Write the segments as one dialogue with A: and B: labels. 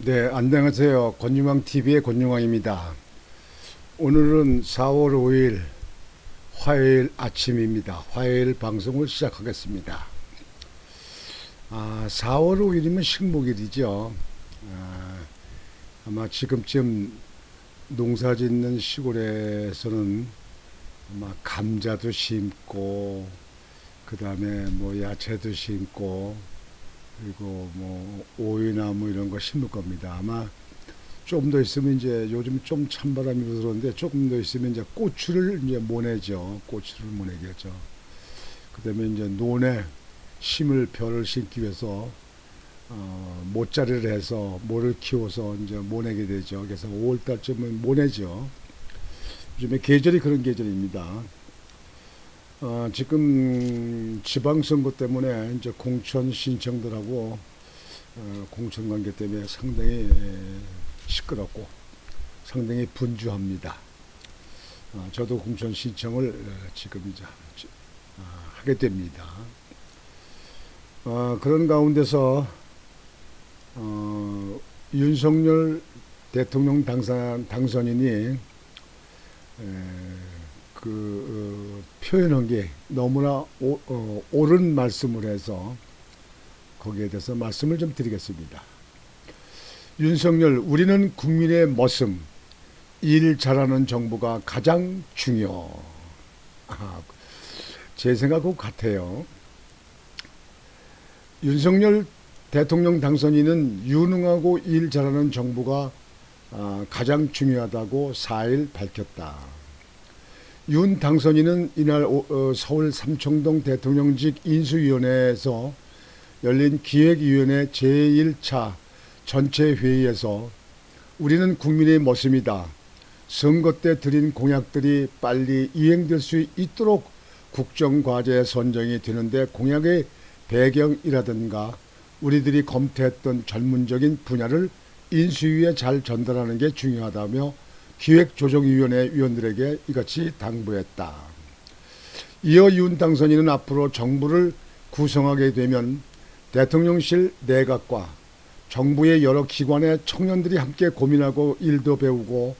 A: 네, 안녕하세요. 권중왕TV의 권중왕입니다. 오늘은 4월 5일 화요일 아침입니다. 화요일 방송을 시작하겠습니다. 4월 5일이면 식목일이죠. 아마 지금쯤 농사 짓는 시골에서는 아마 감자도 심고, 그 다음에 뭐 야채도 심고, 그리고 뭐 오이나무 이런 거 심을 겁니다. 아마 좀 더 있으면 이제 요즘 좀 찬바람이 불었는데 조금 더 있으면 이제 고추를 이제 모내죠. 고추를 모내겠죠. 그다음에 이제 논에 심을 벼를 심기 위해서 모짜리를 해서 모를 키워서 이제 모내게 되죠. 그래서 5월 달쯤은 모내죠. 요즘에 계절이 그런 계절입니다. 지금 지방선거 때문에 이제 공천 신청들하고 공천 관계 때문에 상당히 시끄럽고 상당히 분주합니다. 저도 공천 신청을 지금 이제 하게 됩니다. 그런 가운데서 윤석열 대통령 당선인이 표현한 게 너무나 옳은 말씀을 해서 거기에 대해서 말씀을 좀 드리겠습니다. 윤석열, 우리는 국민의 머슴, 일 잘하는 정부가 가장 중요. 제 생각하고 같아요. 윤석열 대통령 당선인은 유능하고 일 잘하는 정부가 가장 중요하다고 4일 밝혔다. 윤 당선인은 이날 서울 삼청동 대통령직 인수위원회에서 열린 기획위원회 제1차 전체 회의에서 우리는 국민의 머슴이다. 선거 때 드린 공약들이 빨리 이행될 수 있도록 국정과제 선정이 되는데 공약의 배경이라든가 우리들이 검토했던 전문적인 분야를 인수위에 잘 전달하는 게 중요하다며 기획조정위원회 위원들에게 이같이 당부했다. 이어 윤 당선인은 앞으로 정부를 구성하게 되면 대통령실 내각과 정부의 여러 기관의 청년들이 함께 고민하고 일도 배우고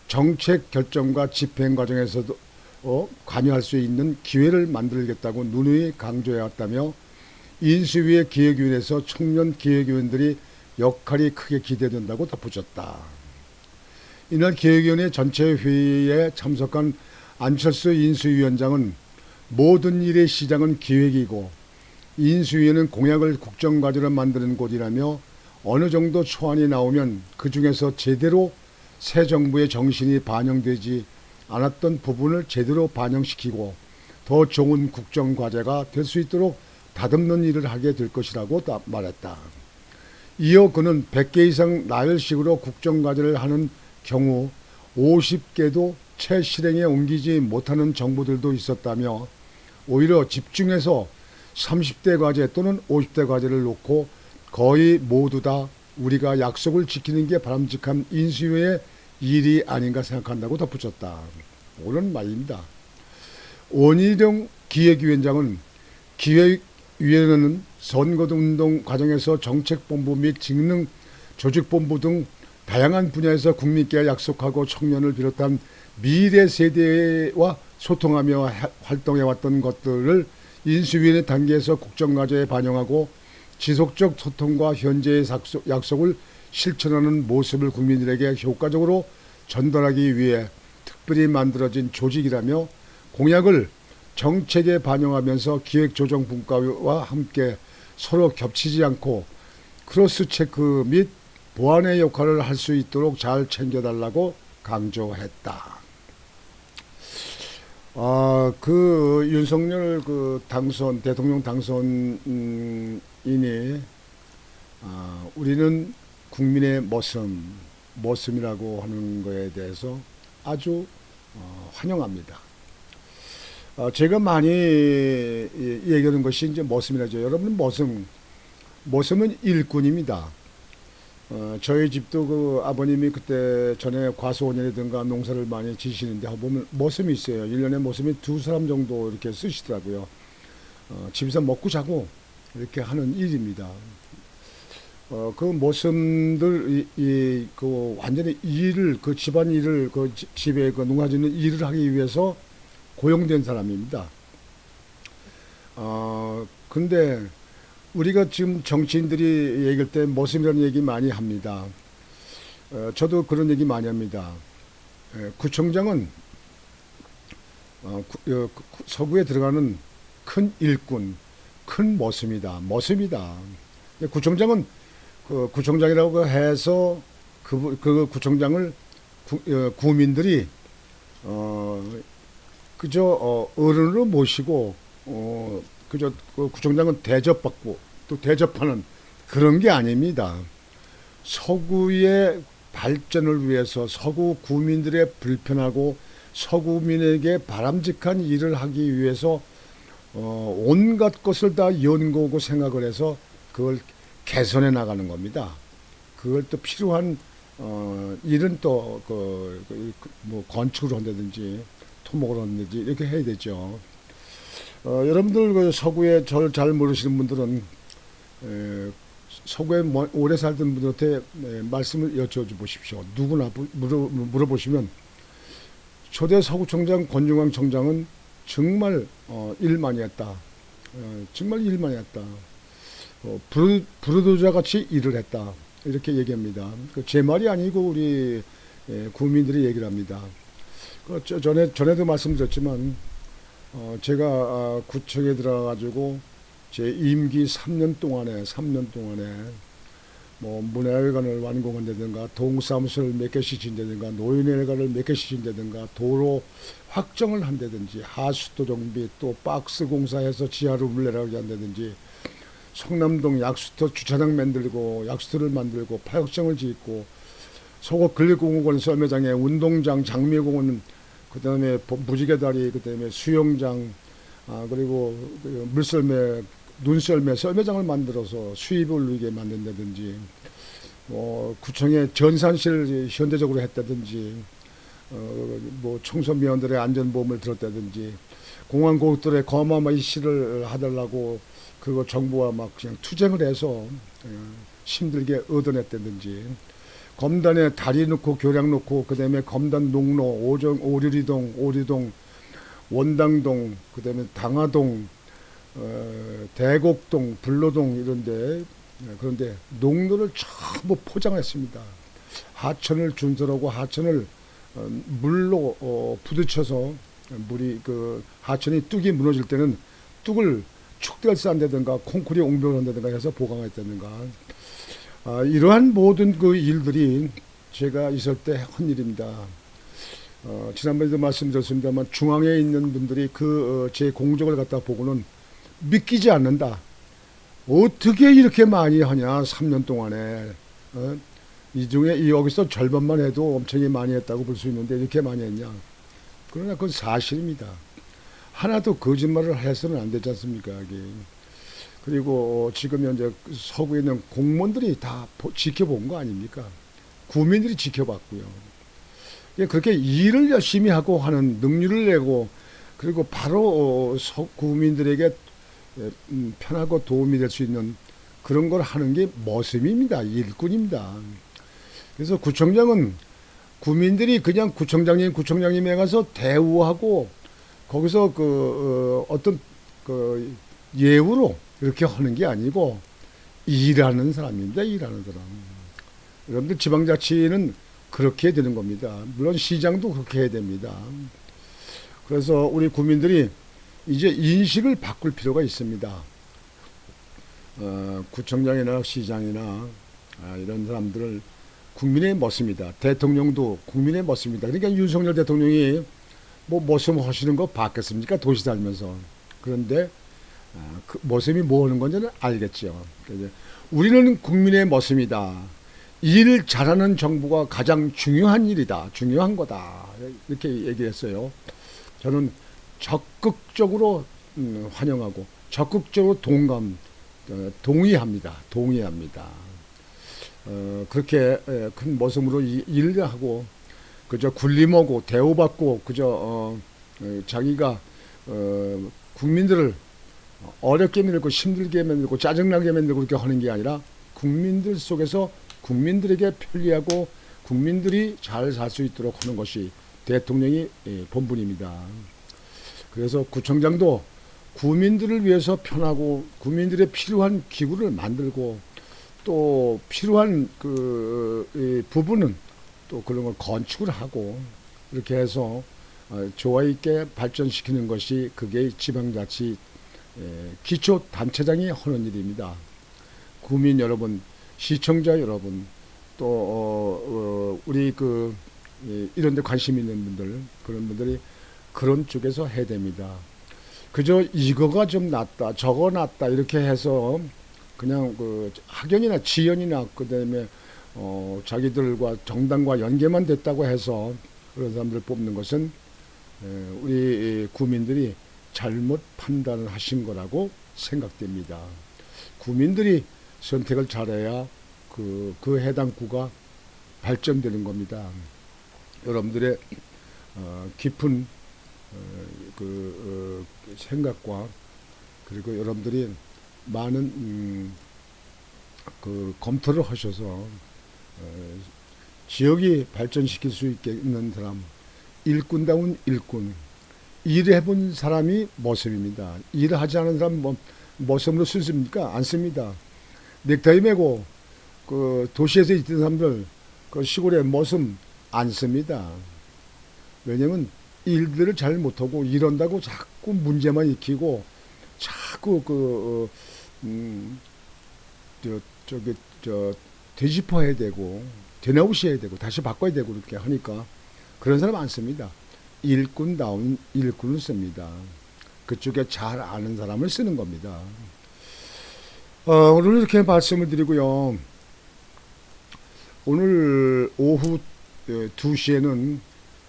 A: 정책 결정과 집행 과정에서도 관여할 수 있는 기회를 만들겠다고 누누이 강조해왔다며 인수위의 기획위원회에서 청년 기획위원들이 역할이 크게 기대된다고 덧붙였다. 이날 기획위원회 전체 회의에 참석한 안철수 인수위원장은 모든 일의 시작은 기획이고 인수위는 공약을 국정과제로 만드는 곳이라며 어느 정도 초안이 나오면 그 중에서 제대로 새 정부의 정신이 반영되지 않았던 부분을 제대로 반영시키고 더 좋은 국정과제가 될 수 있도록 다듬는 일을 하게 될 것이라고 말했다. 이어 그는 100개 이상 나열식으로 국정과제를 하는 경우 50개도 채 실행에 옮기지 못하는 정부들도 있었다며 오히려 집중해서 30대 과제 또는 50대 과제를 놓고 거의 모두 다 우리가 약속을 지키는 게 바람직한 인수위의 일이 아닌가 생각한다고 덧붙였다. 옳은 말입니다. 원희룡 기획위원장은 기획위원회는 선거운동 과정에서 정책본부 및 직능 조직본부 등 다양한 분야에서 국민께 약속하고 청년을 비롯한 미래 세대와 소통하며 활동해왔던 것들을 인수위원회 단계에서 국정과제에 반영하고 지속적 소통과 현재의 약속을 실천하는 모습을 국민들에게 효과적으로 전달하기 위해 특별히 만들어진 조직이라며 공약을 정책에 반영하면서 기획조정 분과와 함께 서로 겹치지 않고 크로스 체크 및 보완의 역할을 할 수 있도록 잘 챙겨달라고 강조했다. 윤석열 대통령 당선인이 우리는 국민의 머슴이라고 하는 것에 대해서 아주 환영합니다. 제가 많이 얘기하는 것이 이제 머슴이라죠. 여러분 머슴은 일꾼입니다. 저희 집도 그 아버님이 그때 전에 과수원이라든가 농사를 많이 지시는데 보면 머슴이 있어요. 1년에 머슴이 2사람 정도 이렇게 쓰시더라고요. 집에서 먹고 자고 이렇게 하는 일입니다. 그 모습들 그 완전히 일을 그 집안 일을 그 집에 그 농사짓는 일을 하기 위해서 고용된 사람입니다. 근데 우리가 지금 정치인들이 얘기할 때 모습이라는 얘기 많이 합니다. 저도 그런 얘기 많이 합니다. 구청장은 서구에 들어가는 큰 일꾼, 큰 모습이다. 모습이다. 구청장은 그 구청장이라고 해서 그 구청장을 구민들이 그저 어른으로 모시고 그저 그 구청장은 대접받고 또 대접하는 그런 게 아닙니다. 서구의 발전을 위해서 서구 구민들의 불편하고 서구민에게 바람직한 일을 하기 위해서 온갖 것을 다 연구하고 생각을 해서 그걸 개선해 나가는 겁니다. 그걸 또 필요한 일은 또뭐 건축을 한다든지 토목을 한다든지 이렇게 해야 되죠. 여러분들 그 서구에 저를 잘 모르시는 분들은 서구에 오래 살던 분들한테 말씀을 여쭤 보십시오. 누구나 물어보시면 초대 서구청장 권중왕 청장은 정말 일 많이 했다. 정말 일 많이 했다. 부르도자 같이 일을 했다. 이렇게 얘기합니다. 제 말이 아니고 우리 구민들이 얘기를 합니다. 전에도 말씀드렸지만 제가 구청에 들어가가지고 제 임기 3년 동안에 뭐 문화회관을 완공한다든가 동사무소를 몇 개씩 진다든가 노인회관을 몇 개씩 진다든가 도로 확정을 한다든지 하수도 정비 또 박스 공사해서 지하로 물 내려가게 한다든지 성남동 약수터 주차장 만들고 약수터를 만들고 파역정을 짓고 서구 근력공원 썰매장에 운동장 장미공원 그다음에 무지개다리 그다음에 수영장 그리고 물썰매 눈썰매 썰매장을 만들어서 수입을 올리게 만든다든지 구청에 전산실 현대적으로 했다든지 뭐 청소미원들의 안전보험을 들었다든지 공안 고속도로에 거마마이 시를 하달라고 그거 정부와 막 그냥 투쟁을 해서 힘들게 얻어냈다든지 검단에 다리 놓고 교량 놓고 그다음에 검단 농로 오류리동 원당동 그다음에 당하동 대곡동 불로동 이런데 그런데 농로를 전부 포장했습니다. 하천을 준설하고 하천을 물로 부딪혀서 물이 그 하천이 뚝이 무너질 때는 뚝을 축대를 한다든가 콘크리트 옹벽을 한다든가 해서 보강했다든가 이러한 모든 그 일들이 제가 있을 때 한 일입니다. 지난번에도 말씀드렸습니다만 중앙에 있는 분들이 제 공적을 갖다 보고는 믿기지 않는다. 어떻게 이렇게 많이 하냐 3년 동안에 이 중에 여기서 절반만 해도 엄청 많이 했다고 볼 수 있는데 이렇게 많이 했냐. 그러나 그건 사실입니다. 하나도 거짓말을 해서는 안 되지 않습니까? 여기. 그리고 지금 현재 서구에 있는 공무원들이 다 지켜본 거 아닙니까? 구민들이 지켜봤고요. 그렇게 일을 열심히 하고 하는 능률을 내고 그리고 바로 구민들에게 편하고 도움이 될 수 있는 그런 걸 하는 게 모습입니다. 일꾼입니다. 그래서 구청장은 구민들이 그냥 구청장님에 가서 대우하고 거기서 어떤 예우로 이렇게 하는 게 아니고 일하는 사람입니다. 일하는 사람. 여러분들 지방자치는 그렇게 되는 겁니다. 물론 시장도 그렇게 해야 됩니다. 그래서 우리 구민들이 이제 인식을 바꿀 필요가 있습니다. 구청장이나 시장이나 이런 사람들을 국민의 모습이다. 대통령도 국민의 모습이다. 그러니까 윤석열 대통령이 뭐 모습 하시는 거 봤겠습니까? 도시 살면서. 그런데 그 모습이 뭐 하는 건지는 알겠죠. 우리는 국민의 모습이다. 일 잘하는 정부가 가장 중요한 일이다. 중요한 거다. 이렇게 얘기했어요. 저는 적극적으로 환영하고 적극적으로 동의합니다. 그렇게 큰 모습으로 일을 하고 그저 군림하고 대우받고 그저 자기가 국민들을 어렵게 만들고 힘들게 만들고 짜증나게 만들고 그렇게 하는 게 아니라 국민들 속에서 국민들에게 편리하고 국민들이 잘 살 수 있도록 하는 것이 대통령이 본분입니다. 그래서 구청장도 구민들을 위해서 편하고 구민들의 필요한 기구를 만들고 또 필요한 그 부분은 또 그런 걸 건축을 하고 이렇게 해서 조화 있게 발전시키는 것이 그게 지방자치 기초단체장이 하는 일입니다. 구민 여러분, 시청자 여러분, 또 우리 이런 데 관심 있는 분들, 그런 분들이 그런 쪽에서 해야 됩니다. 그저 이거가 좀 낫다, 저거 낫다 이렇게 해서 그냥 그 학연이나 지연이나 그다음에 자기들과 정당과 연계만 됐다고 해서 그런 사람들을 뽑는 것은 우리 구민들이 잘못 판단을 하신 거라고 생각됩니다. 구민들이 선택을 잘해야 그 해당 구가 발전되는 겁니다. 여러분들의 깊은 생각과 그리고 여러분들이 많은 그 검토를 하셔서 지역이 발전시킬 수 있는 사람, 일꾼다운 일꾼, 일해본 사람이 모습입니다. 일을 하지 않은 사람 모습으로 쓰십니까? 안 씁니다. 넥타이 매고 그 도시에서 있던 사람들 그 시골에 모습 안 씁니다. 왜냐면 일들을 잘 못하고 이런다고 자꾸 문제만 익히고 자꾸 되짚어야 되고 되나우셔야 되고 다시 바꿔야 되고 그렇게 하니까 그런 사람 안 씁니다. 일꾼다운 일꾼을 씁니다. 그쪽에 잘 아는 사람을 쓰는 겁니다. 오늘 이렇게 말씀을 드리고요. 오늘 오후 2시에는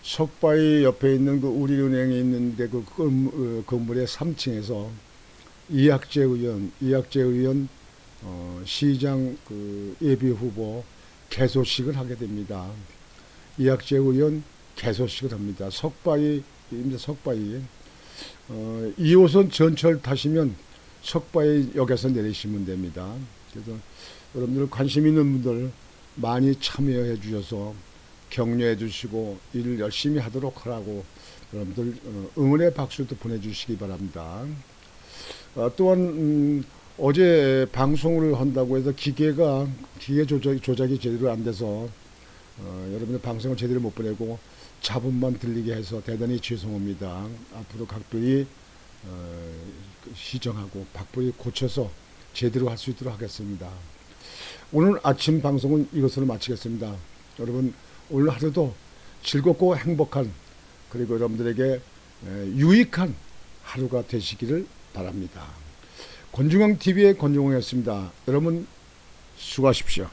A: 석바위 옆에 있는 그 우리은행에 있는데 그 건물의 3층에서 이학재 의원 시장 예비 후보 개소식을 하게 됩니다. 이학재 의원 개소식을 합니다. 석바위입니다. 석바위. 2호선 전철 타시면 석바위 역에서 내리시면 됩니다. 그래서 여러분들 관심 있는 분들 많이 참여해 주셔서 격려해 주시고 일을 열심히 하도록 하라고 여러분들 응원의 박수도 보내주시기 바랍니다. 또한 어제 방송을 한다고 해서 기계 조작이 제대로 안 돼서 여러분들 방송을 제대로 못 보내고 잡음만 들리게 해서 대단히 죄송합니다. 앞으로 각별히 시정하고 각별히 고쳐서 제대로 할 수 있도록 하겠습니다. 오늘 아침 방송은 이것으로 마치겠습니다. 여러분 오늘 하루도 즐겁고 행복한 그리고 여러분들에게 유익한 하루가 되시기를 바랍니다. 권중광TV의 권중광이었습니다. 여러분 수고하십시오.